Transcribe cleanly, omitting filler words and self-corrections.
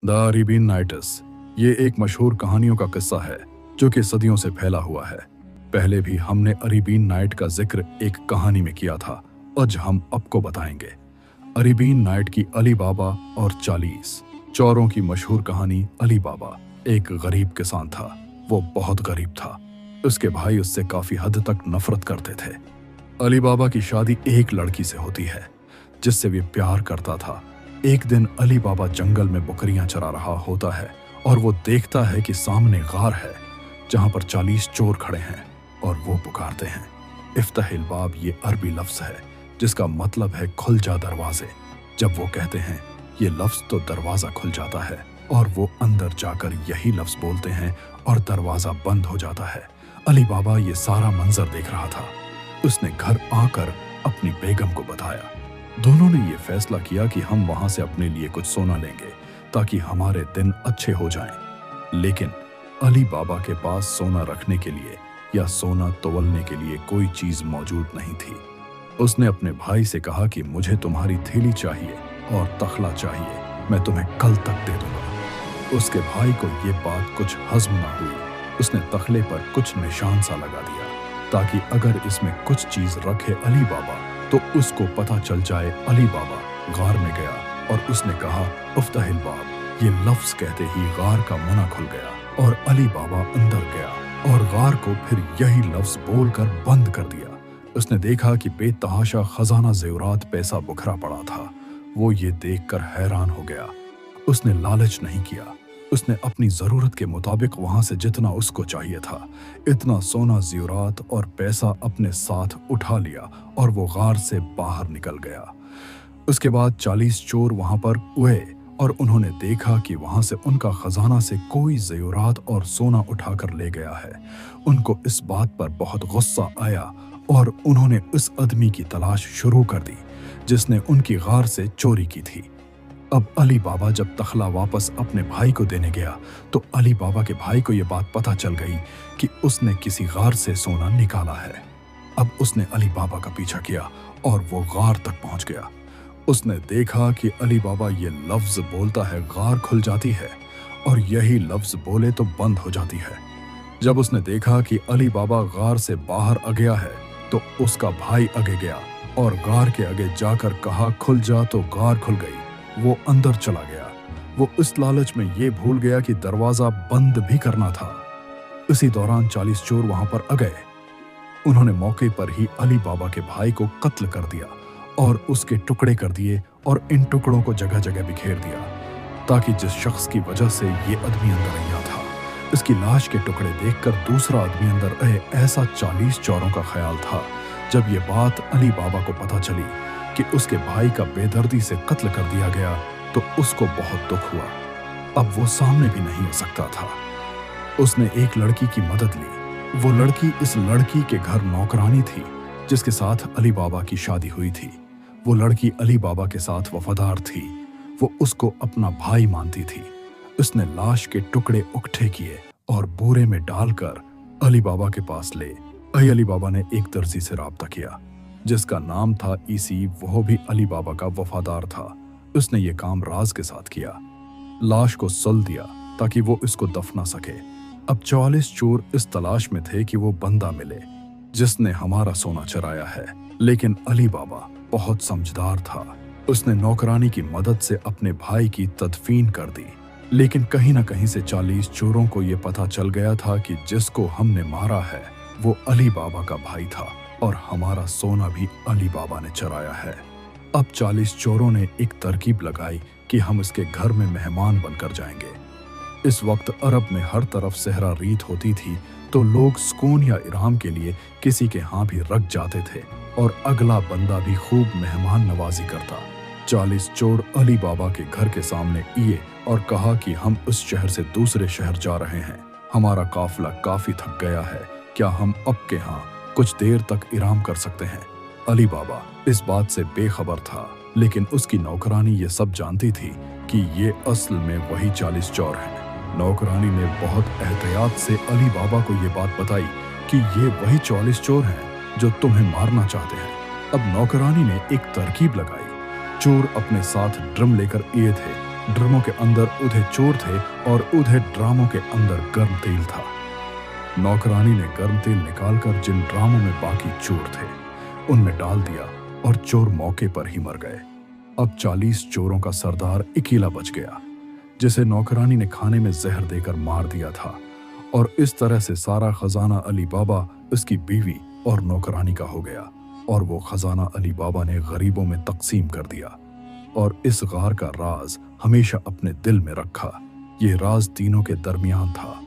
The Arabian nights. ये एक मशहूर कहानियों का किस्सा है जो कि सदियों से फैला हुआ है। पहले भी हमने अरेबियन नाइट का जिक्र एक कहानी में किया था, आज हम आपको बताएंगे। अरेबियन नाइट की अली बाबा और 40 चोरों की मशहूर कहानी। अली बाबा एक गरीब किसान था। वो बहुत गरीब था। उसके भाई उससे काफी हद तक नफरत करते थे। अली बाबा की शादी एक लड़की से होती है जिससे वे प्यार करता था। एक दिन अली बाबा जंगल में बकरियां चरा रहा होता है और वो देखता है कि सामने गार है जहां पर 40 चोर खड़े हैं और वो पुकारते हैं इफ्ताहिल बाब। ये अरबी लफ्ज है जिसका मतलब है खुल जा दरवाजे। जब वो कहते हैं ये लफ्ज तो दरवाजा खुल जाता है और वो अंदर जाकर यही लफ्ज बोलते हैं और दरवाजा बंद हो जाता है। अली बाबा ये सारा मंजर देख रहा था। उसने घर आकर अपनी बेगम को बताया। दोनों ने ये फैसला किया कि हम वहां से अपने लिए कुछ सोना लेंगे ताकि हमारे दिन अच्छे हो जाएं। लेकिन अली बाबा के पास सोना रखने के लिए या सोना तोलने के लिए कोई चीज मौजूद नहीं थी। उसने अपने भाई से कहा कि मुझे तुम्हारी थैली चाहिए और तखला चाहिए, मैं तुम्हें कल तक दे दूंगा। उसके भाई को ये बात कुछ हजम ना हुई। उसने तखले पर कुछ निशान सा लगा दिया ताकि अगर इसमें कुछ चीज रखे अली बाबा तो उसको पता चल जाए। अली बाबा गार में गया और उसने कहा इफ्ताहिल बाब। ये लफ्ज कहते ही गार का मुना खुल गया और अली बाबा अंदर गया और गार को फिर यही लफ्ज बोलकर बंद कर दिया। उसने देखा कि बेतहाशा खजाना जेवरात पैसा बुखरा पड़ा था। वो ये देखकर हैरान हो गया। उसने लालच नहीं किया। उसने अपनी जरूरत के मुताबिक वहां से जितना उसको चाहिए था इतना सोना जेवरात और पैसा अपने साथ उठा लिया और वो गार से बाहर निकल गया। उसके बाद 40 चोर वहां पर हुए और उन्होंने देखा कि वहां से उनका खजाना से कोई जेवरात और सोना उठाकर ले गया है। उनको इस बात पर बहुत गुस्सा आया और उन्होंने उस आदमी की तलाश शुरू कर दी जिसने उनकी गार से चोरी की थी। अब अली बाबा जब तखला वापस अपने भाई को देने गया तो अली बाबा के भाई को यह बात पता चल गई कि उसने किसी गार से सोना निकाला है। अब उसने अली बाबा का पीछा किया और वो गार तक पहुंच गया। उसने देखा कि अली बाबा ये लफ्ज बोलता है गार खुल जाती है और यही लफ्ज बोले तो बंद हो जाती है। जब उसने देखा कि अली बाबा गार से बाहर आ गया है तो उसका भाई आगे गया और गार के आगे जाकर कहा खुल जा, तो गार खुल गई। वो अंदर चला गया। वो इस लालच में ये भूल गया कि दरवाजा बंद भी करना था। इसी दौरान 40 चोर वहां पर आ गए। उन्होंने मौके पर ही अली बाबा के भाई को कत्ल कर दिया और उसके टुकड़े कर दिए और इन टुकड़ों को जगह जगह बिखेर दिया ताकि जिस शख्स की वजह से ये आदमी अंदर आया था इसकी लाश के टुकड़े देखकर दूसरा आदमी अंदर आए, ऐसा 40 चोरों का ख्याल था। जब ये बात अली बाबा को पता चली कि उसके भाई का बेदर्दी से कत्ल कर दिया गया तो उसको बहुत दुख हुआ। अब वो सामने भी नहीं आ सकता था। उसने एक लड़की की मदद ली। वो लड़की इस लड़की के घर नौकरानी थी जिसके साथ अली बाबा की शादी हुई थी। वो लड़की अली बाबा के साथ वफादार थी। वो उसको अपना भाई मानती थी। उसने लाश के टुकड़े इकट्ठे किए और बोरे में डालकर अली बाबा के पास ले। अली बाबा ने एक दर्जी से राब्ता किया जिसका नाम था ईसी। वो भी अली बाबा का वफादार था। उसने ये काम राज के साथ किया। लाश को सुल दिया ताकि वो इसको दफना सके। अब 44 चोर इस तलाश में थे कि वो बंदा मिले जिसने हमारा सोना चराया है। लेकिन अली बाबा बहुत समझदार था। उसने नौकरानी की मदद से अपने भाई की तदफीन कर दी। लेकिन कहीं ना कहीं से 40 चोरों को ये पता चल गया था कि जिसको हमने मारा है वो अली बाबा का भाई था और हमारा सोना भी अली बाबा ने चराया है। अब 40 चोरों ने एक तरकीब लगाई कि हम इसके घर में मेहमान बनकर जाएंगे। इस वक्त अरब में हर तरफ सहरा रीत होती थी तो लोग सुकून या इराम के लिए किसी के यहाँ भी रख जाते थे और अगला बंदा भी खूब मेहमान नवाजी करता। 40 चोर अली बाबा के घर के सामने आए और कहा कि हम उस शहर से दूसरे शहर जा रहे हैं। हमारा काफिला काफी थक गया है, क्या हम अब के यहाँ कुछ देर तक इराम कर सकते हैं? अली बाबा इस बात से बेखबर था, लेकिन उसकी नौकरानी ये सब जानती थी कि ये असल में वही 40 चोर हैं। नौकरानी ने बहुत एहतियात से अली बाबा को ये बात बताई कि ये वही 44 चोर हैं जो तुम्हें मारना चाहते हैं। अब नौकरानी ने एक तरकीब लगाई। चोर अपने साथ ड्रम लेकर आए थे ड्रमों के अंदर उधे चोर थे और उधे ड्रामों के अंदर गर्म तेल था। नौकरानी ने गर्म तेल निकालकर जिन ड्रामों में बाकी चोर थे उनमें डाल दिया और चोर मौके पर ही मर गए। अब 40 चोरों का सरदार अकेला बच गया, जिसे नौकरानी ने खाने में जहर देकर मार दिया था। और इस तरह से सारा खजाना अली बाबा, उसकी बीवी और नौकरानी का हो गया, और वो खजाना अली बाबा ने गरीबों में तकसीम कर दिया। और इस गार का राज हमेशा अपने दिल में रखा। ये राज तीनों के दरमियान था।